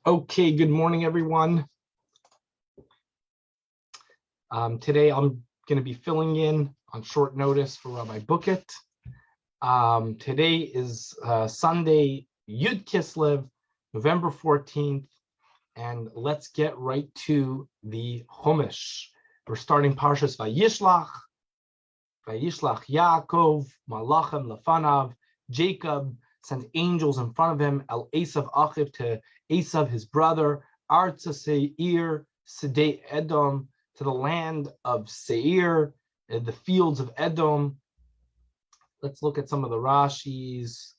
Okay, good morning, everyone. Today I'm going to be filling in on short notice for Rabbi Bookit. Today is Sunday, Yud Kislev, November 14th, and let's get right to the Chumash. We're starting Parshas Vayishlach Yaakov, Malachim Lefanav, Jacob sent angels in front of him, El Esav Achiv, to Esav, his brother, Arza Seir, Sedei Edom, to the land of Seir, the fields of Edom. Let's look at some of the Rashis.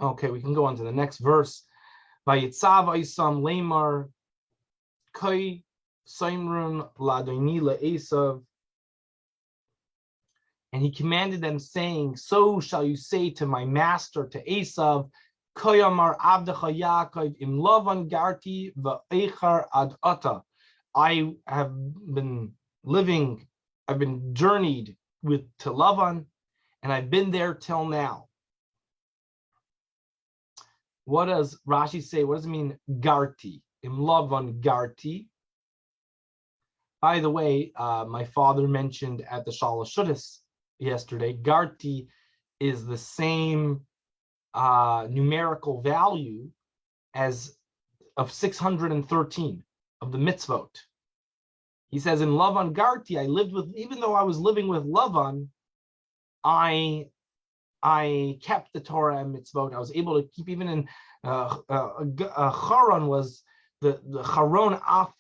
Okay, we can go on to the next verse. Vayitzav Isam Lamar, Koi Simrun Ladoni Esav. And he commanded them, saying, so shall you say to my master, to Esav, Koyamar Abdecha Yaakov im Lavan Garti v'Eichar ad Ata. I have been journeyed to Lavan, and I've been there till now. What does Rashi say? What does it mean, Garti? Im Lavan Garti. By the way, my father mentioned at the Shalosh Shuddis yesterday, Garti is the same numerical value as of 613 of the mitzvot. He says in Lavan Garti, I lived with, even though I was living with Lavan, I kept the Torah and mitzvot. I was able to keep, even in Charon was the Charon Af.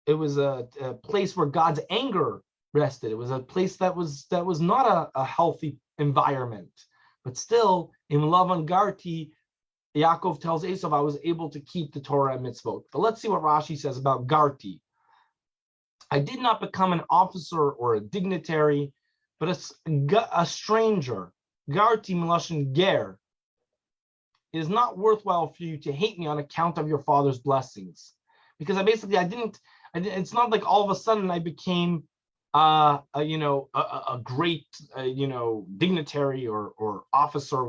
It was a place where God's anger rested. It was a place that was not a healthy environment, but still in Lavan Garti, Yaakov tells Esav, I was able to keep the Torah and mitzvot. But let's see what Rashi says about Garti. I did not become an officer or a dignitary, but a stranger. Garti Milashon Ger. It is not worthwhile for you to hate me on account of your father's blessings, because it's not like all of a sudden I became a great dignitary or officer.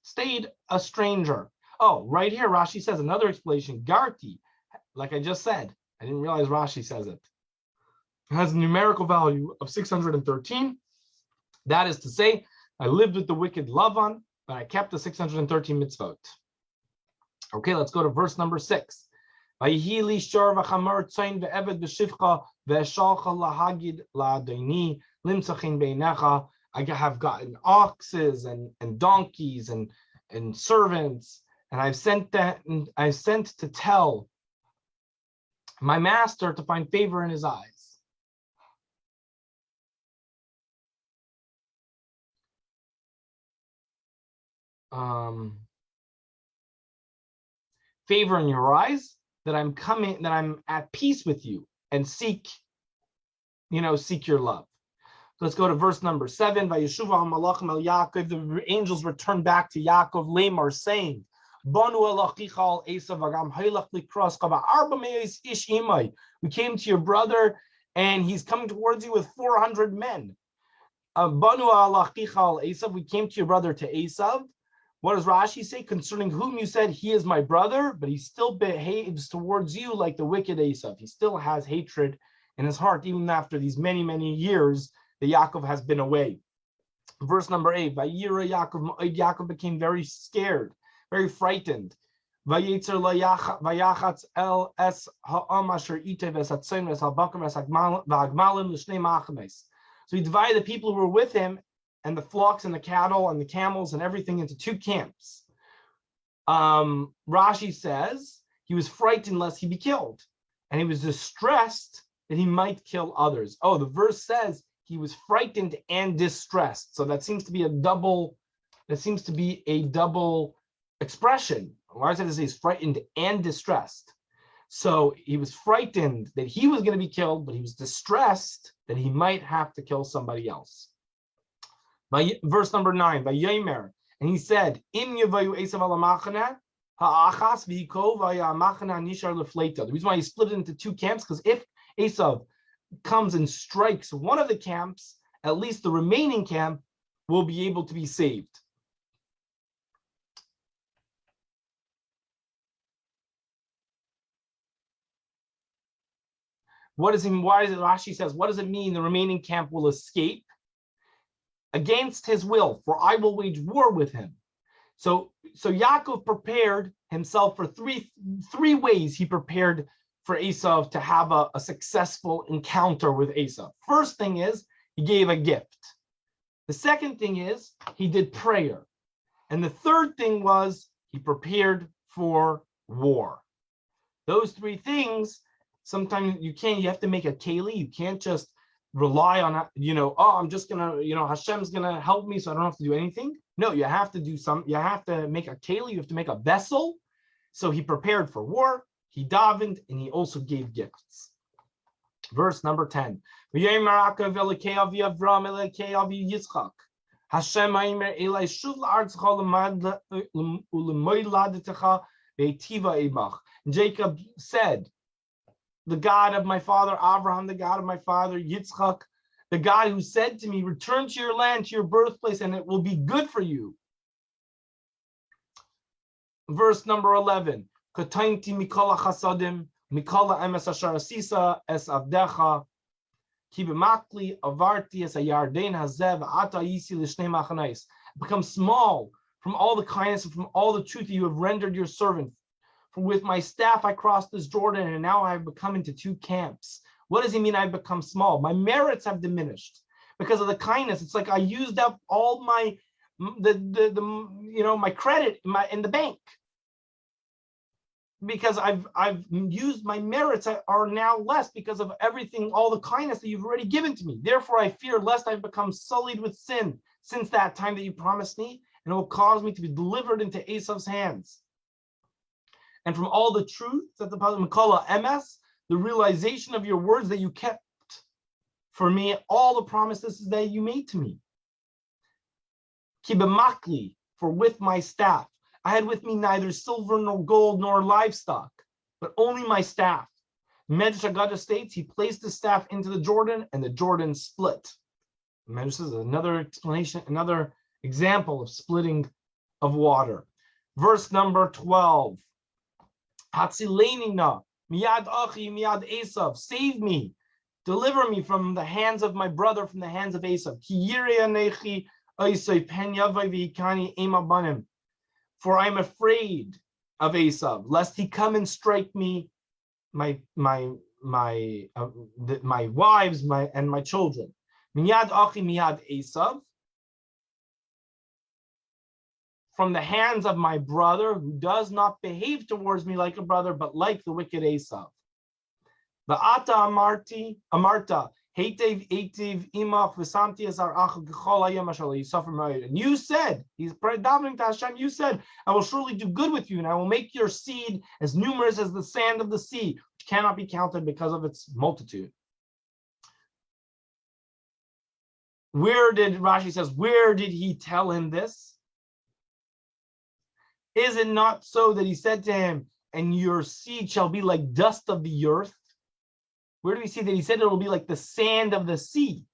Stayed a stranger. Oh, right here Rashi says another explanation. Garti, like I just said, I didn't realize Rashi says it. It has a numerical value of 613. That is to say, I lived with the wicked Lavan, but I kept the 613 mitzvot. Okay, let's go to verse number 6. I have gotten oxes and donkeys and servants, and I sent to tell my master to find favor in his eyes. Favor in your eyes, that I'm at peace with you and seek your love. Let's go to verse number 7. Vayeshuva malachim el Yaakov. The angels returned back to Yaakov, Lamar, saying, we came to your brother, and he's coming towards you with 400 men. We came to your brother, to Esav. What does Rashi say? Concerning whom you said he is my brother, but he still behaves towards you like the wicked Esav. He still has hatred in his heart, even after these many, many years that Yaakov has been away. Verse number 8, Vayira Yaakov, Yaakov became very scared, very frightened. Vayetzer vayachatz el es ha'am asher itev es hatzayin es halbakim es ha'gmalim l'shnei machames. So he divided the people who were with him and the flocks and the cattle and the camels and everything into two camps. Rashi says he was frightened lest he be killed, and he was distressed that he might kill others. Oh, the verse says he was frightened and distressed. So that seems to be a double expression. Why does it say he's frightened and distressed? So he was frightened that he was going to be killed, but he was distressed that he might have to kill somebody else. Verse number 9, Vayomer, and he said, Im yavayu Esav ala machana ha'achas v'hikov ha'machana nishar lefleita. The reason why he split it into two camps, because if Esav comes and strikes one of the camps, at least the remaining camp will be able to be saved. What does it mean? Why is it? Rashi says, what does it mean? The remaining camp will escape against his will, for I will wage war with him. So Yaakov prepared himself for three ways. He prepared for Esav to have a successful encounter with Esav. First thing is he gave a gift. The second thing is he did prayer. And the third thing was he prepared for war. Those three things, sometimes you have to make a keli. You can't just rely on, I'm just gonna, Hashem's gonna help me, so I don't have to do anything. No, you have to do you have to make a keli, you have to make a vessel. So he prepared for war, he davened, and he also gave gifts. Verse number 10. Hashem haimer elai shuv la'artzecha u'lemoiladetecha ve'tiva imach. Jacob said, the God of my father Abraham, the God of my father Yitzchak, the God who said to me, return to your land, to your birthplace, and it will be good for you. Verse number 11. Katainti mikala chasadim, mikala emes asher asisa es avdecha, ki b'makli avarti es hayarden hazev ata yisi l'shnei machanais. Become small from all the kindness and from all the truth that you have rendered your servant. For with my staff I crossed this Jordan, and now I have become into two camps. What does he mean I've become small? My merits have diminished because of the kindness. It's like I used up all my my credit in the bank. Because I've used my merits are now less because of everything, all the kindness that you've already given to me. Therefore, I fear lest I've become sullied with sin since that time that you promised me, and it will cause me to be delivered into Esav's hands. And from all the truth that the Mikala Emes, the realization of your words that you kept for me, all the promises that you made to me. Kibemakli, for with my staff. I had with me neither silver nor gold nor livestock, but only my staff. Medrash Haggadah states he placed the staff into the Jordan and the Jordan split. Medrash is another explanation, another example of splitting of water. Verse number 12. Hatzileinina, miyad achi, miyad Esav, save me, deliver me from the hands of my brother, from the hands of Esav. Ki yirei anechi Esav pen yavai v'ikani ema banim. For I am afraid of Esav, lest he come and strike me, my wives, and my children. Miyad achi miyad Esav, from the hands of my brother, who does not behave towards me like a brother, but like the wicked Esav. Va'ata amarta, heitev etiv imach v'samti esar achel k'chol hayom asher yisafar ma'od. And you said, he's davening to Hashem, you said, I will surely do good with you, and I will make your seed as numerous as the sand of the sea, which cannot be counted because of its multitude. Rashi says, where did he tell him this? Is it not so that he said to him, and your seed shall be like dust of the earth? Where do we see that he said it will be like the sand of the sea?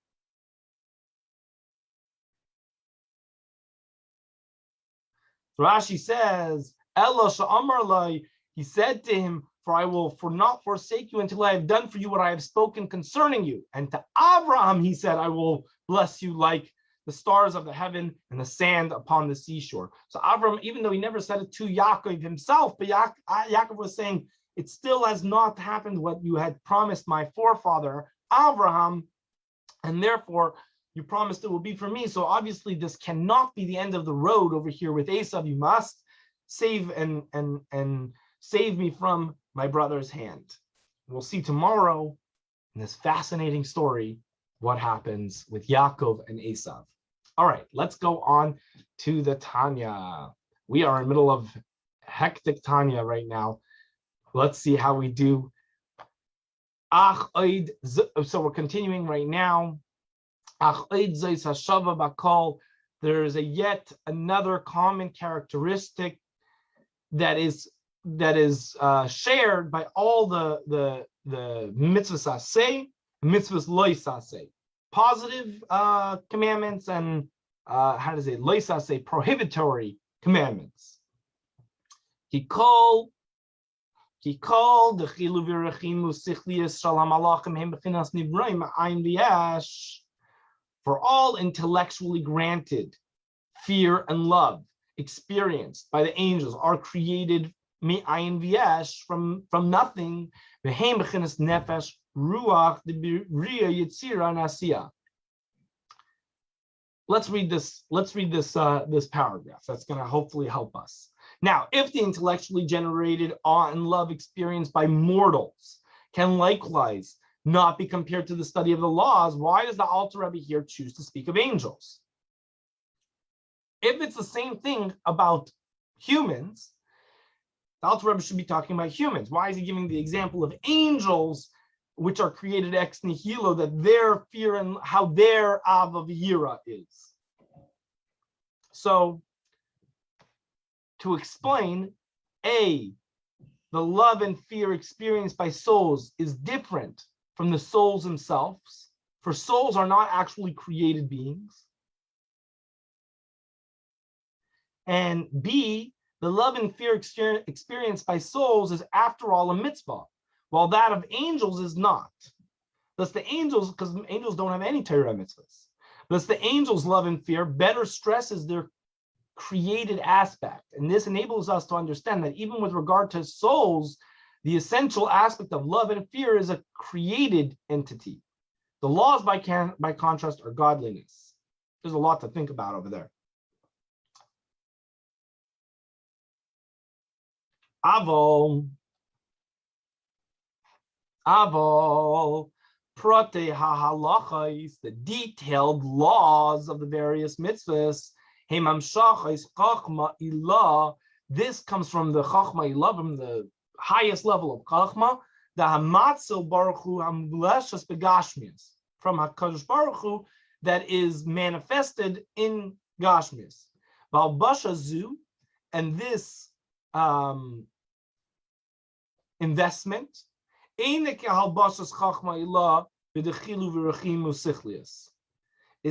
Rashi says, Ella sha'amar lai, he said to him, for I will not forsake you until I have done for you what I have spoken concerning you. And to Abraham, he said, I will bless you like the stars of the heaven and the sand upon the seashore. So Abraham, even though he never said it to Yaakov himself, but Yaakov was saying, it still has not happened what you had promised my forefather Abraham, and therefore you promised it will be for me. So obviously this cannot be the end of the road over here with Esav. You must save and save me from my brother's hand. We'll see tomorrow in this fascinating story what happens with Yaakov and Esav. All right, let's go on to the Tanya. We are in the middle of hectic Tanya right now. Let's see how we do. So we're continuing right now. There's yet another common characteristic that is shared by all the mitzvahs aseh, mitzvahs lo aseh, positive commandments, and lo aseh, prohibitory commandments. He called Ki kol dechilu v'rechimu sichlius shel hamalachim hem b'chinas nivroim ma'ayin v'yesh. For all intellectually granted fear and love experienced by the angels are created me'ayin v'yesh from nothing. V'hem b'chinas nefesh ruach d'biriya yitzira nasiya. Let's read this paragraph. That's going to hopefully help us. Now, if the intellectually generated awe and love experienced by mortals can likewise not be compared to the study of the laws, why does the Alter Rebbe here choose to speak of angels? If it's the same thing about humans, the Alter Rebbe should be talking about humans. Why is he giving the example of angels, which are created ex nihilo, that their fear and how their ava v'yira is? So, to explain, the love and fear experienced by souls is different from the souls themselves, for souls are not actually created beings. And B, the love and fear experienced by souls is, after all, a mitzvah, while that of angels is not. Thus the angels, because angels don't have any Torah mitzvahs, thus the angels' love and fear better stresses their created aspect. And this enables us to understand that even with regard to souls, the essential aspect of love and fear is a created entity. The laws, by contrast, are godliness. There's a lot to think about over there. Avol, prate ha-halachais, the detailed laws of the various mitzvahs, hemamshachais chachma ilah, this comes from the chachma ilah, from the highest level of chachma, the hamatzil baruch hu hamuleshas begashmias, from HaKadosh Baruch Hu, that is manifested in gashmias. Valbasha zu, and this investment is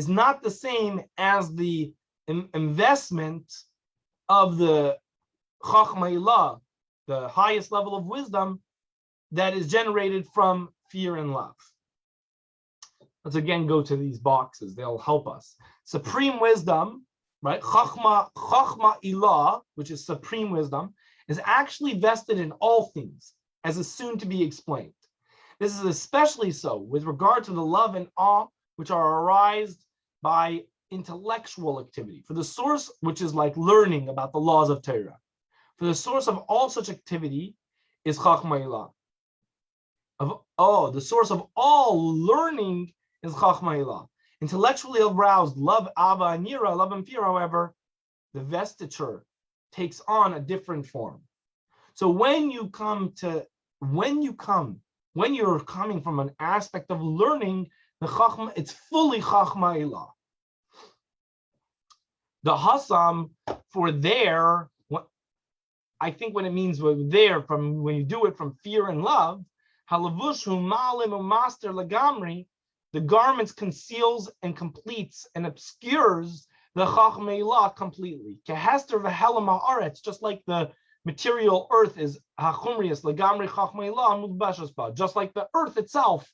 not the same as the investment of the chachma ilah, the highest level of wisdom that is generated from fear and love. Let's again go to these boxes. They'll help us. Supreme wisdom, right? Chachma ilah, which is supreme wisdom, is actually vested in all things, as is soon to be explained. This is especially so with regard to the love and awe which are arised by intellectual activity. For the source, which is like learning about the laws of Torah, for the source of all such activity is Chachma Ilah. The source of all learning is Chachma Ilah. Intellectually aroused love, ava, and yira, love and fear, however, the vestiture takes on a different form. So when you're coming from an aspect of learning, the Chachma, it's fully Chachma Ilah. The Hasam for there, I think when it means there, from when you do it from fear and love, halavushu malim umaster lagamri, the garments conceals and completes and obscures the Chachma Ilah completely. Kehester v'helam haaretz, just like the material earth is hachumrius lagamri Chachma Ilah mudbashas ba, just like the earth itself,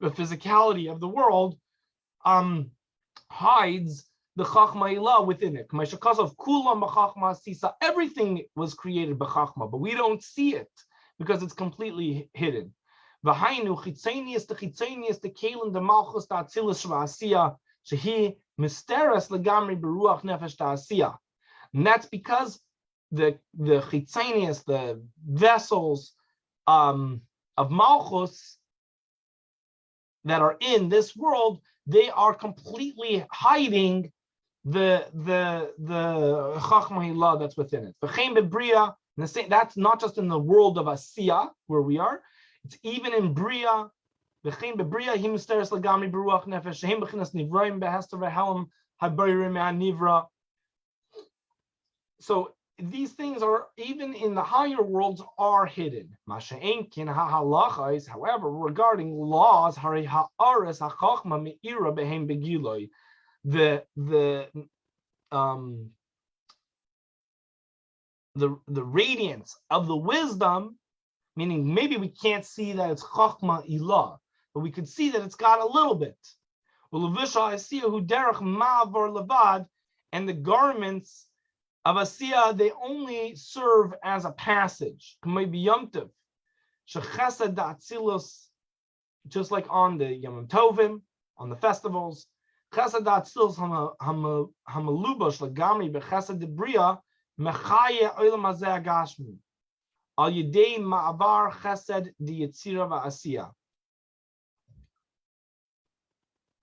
the physicality of the world, hides the Chachma Ilah within it. Everything was created by Chachma, but we don't see it because it's completely hidden. And that's because the chitzenius, the vessels of Malchus that are in this world, they are completely hiding the Chachma Ilah that's within it. That's not just in the world of Asiya where we are, it's even in Bria. So these things are, even in the higher worlds, are hidden. However, regarding laws, the radiance of the wisdom meaning maybe we can't see that it's Chachma Ilah, but we could see that it's got a little bit. And the garments of Asiya, they only serve as a passage. Just like on the Yom Tovim, on the festivals. Chesed Atzilus hamalubosh lagamri bechesed debriya mechaye olam hazeh agashmi al yidei ma'avar chesed diyitzira va'asiya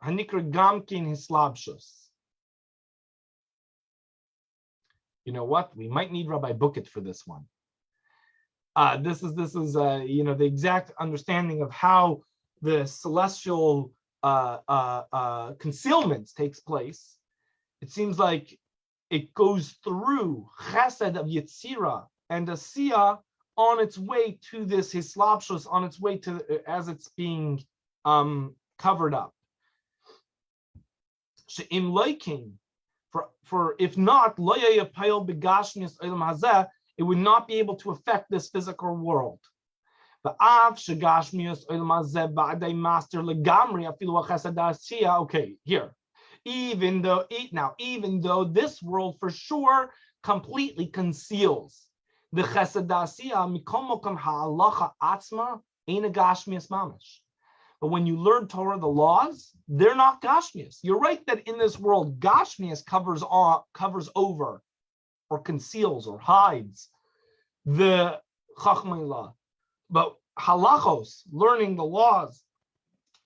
hanikra gamkin hislabshus. You know what? We might need Rabbi Bucket for this one. This is the exact understanding of how the celestial concealment takes place. It seems like it goes through Chesed of Yetzira and Asiya on its way to this Hislapshus, on its way to as it's being covered up. She'im loiking, for if not, it would not be able to affect this physical world. Okay, here. Even though this world for sure completely conceals the chesed asiya, mikomokam ha'alacha atzma eina gashmias mamash. But when you learn Torah, the laws, they're not gashmias. You're right that in this world, gashmias covers over, or conceals, or hides the chachma. But halachos, learning the laws,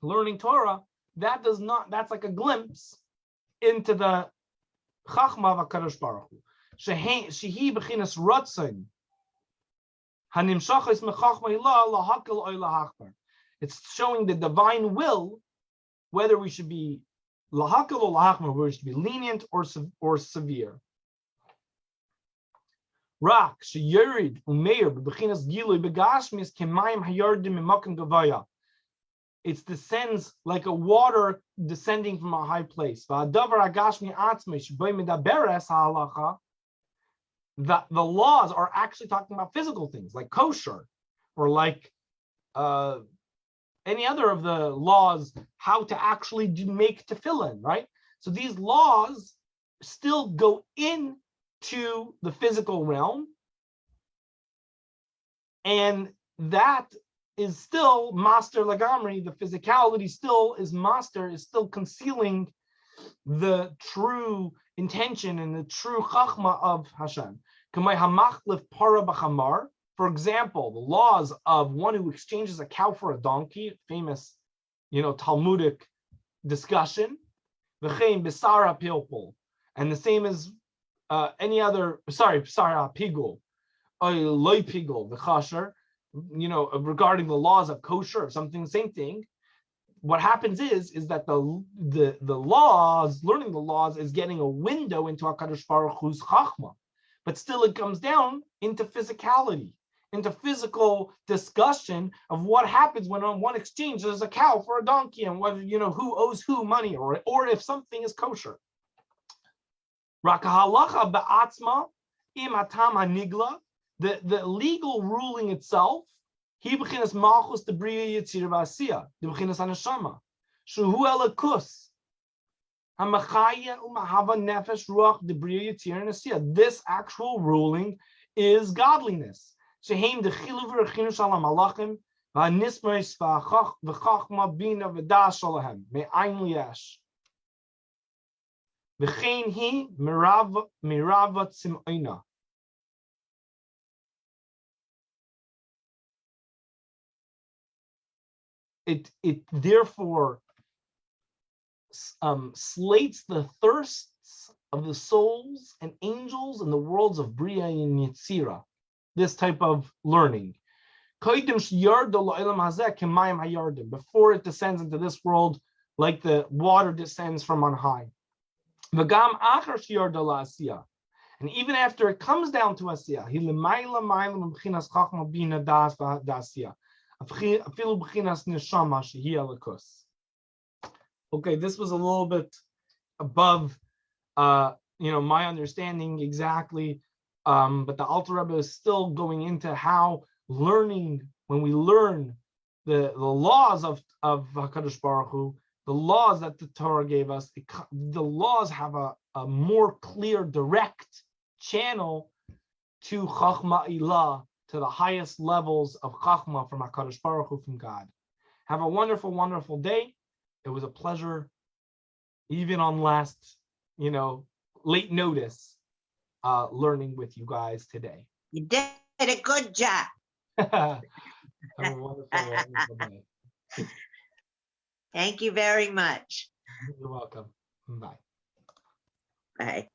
learning Torah, that does not, that's like a glimpse into the chachma of HaKadosh Baruch Hu. Shehi b'chinas ratzon, hanimshachos mechachma ilah lahakil oy lahachbar. It's showing the divine will, whether we should be lahakil or lahachbar, whether we should be lenient or severe. Rak sheyerid umeir b'chinas gilui begashmis kemayim hayardim imakim gavaya. It descends like a water descending from a high place. The laws are actually talking about physical things like kosher, or like any other of the laws, how to actually make tefillin, right? So these laws still go into the physical realm, and that is still master lagamri. The physicality still is master, is still concealing the true intention and the true chachma of Hashem. For example, the laws of one who exchanges a cow for a donkey, famous, Talmudic discussion. And the same as any other, pigul, loy pigul, the chasher, regarding the laws of kosher or something, same thing. What happens is that the laws, learning the laws, is getting a window into HaKadosh Baruch Hu's chachma, but still it comes down into physicality, into physical discussion of what happens when on one exchange there's a cow for a donkey, and whether who owes who money, or if something is kosher. Rakahalacha ba'atzma im atam hanigla. The legal ruling itself, he b'chinas malchus debriya yitzira v'asiya, the b'chinas haneshama, shuhu elakus, hamachaya umahava nefesh ruach debriya yitzira v'asiya. This actual ruling is godliness. Shehem dechilu v'rechinus alam malachim v'anismeis v'chachma bina v'das shalahem me'ayin liyash v'chein hi mirava tzim'ina. It therefore slates the thirsts of the souls and angels in the worlds of Bria and Yetzira. This type of learning. Before it descends into this world, like the water descends from on high. And even after it comes down to Asiya, okay, this was a little bit above my understanding exactly, but the Alter Rebbe is still going into how learning, when we learn the laws of HaKadosh Baruch Hu, the laws that the Torah gave us, the laws have a more clear, direct channel to Chachma Ilah, to the highest levels of Chachma from HaKadosh Baruch Hu, from God. Have a wonderful, wonderful day. It was a pleasure, even on last, late notice, learning with you guys today. You did a good job. Have a wonderful, wonderful day. Thank you very much. You're welcome. Bye. Bye.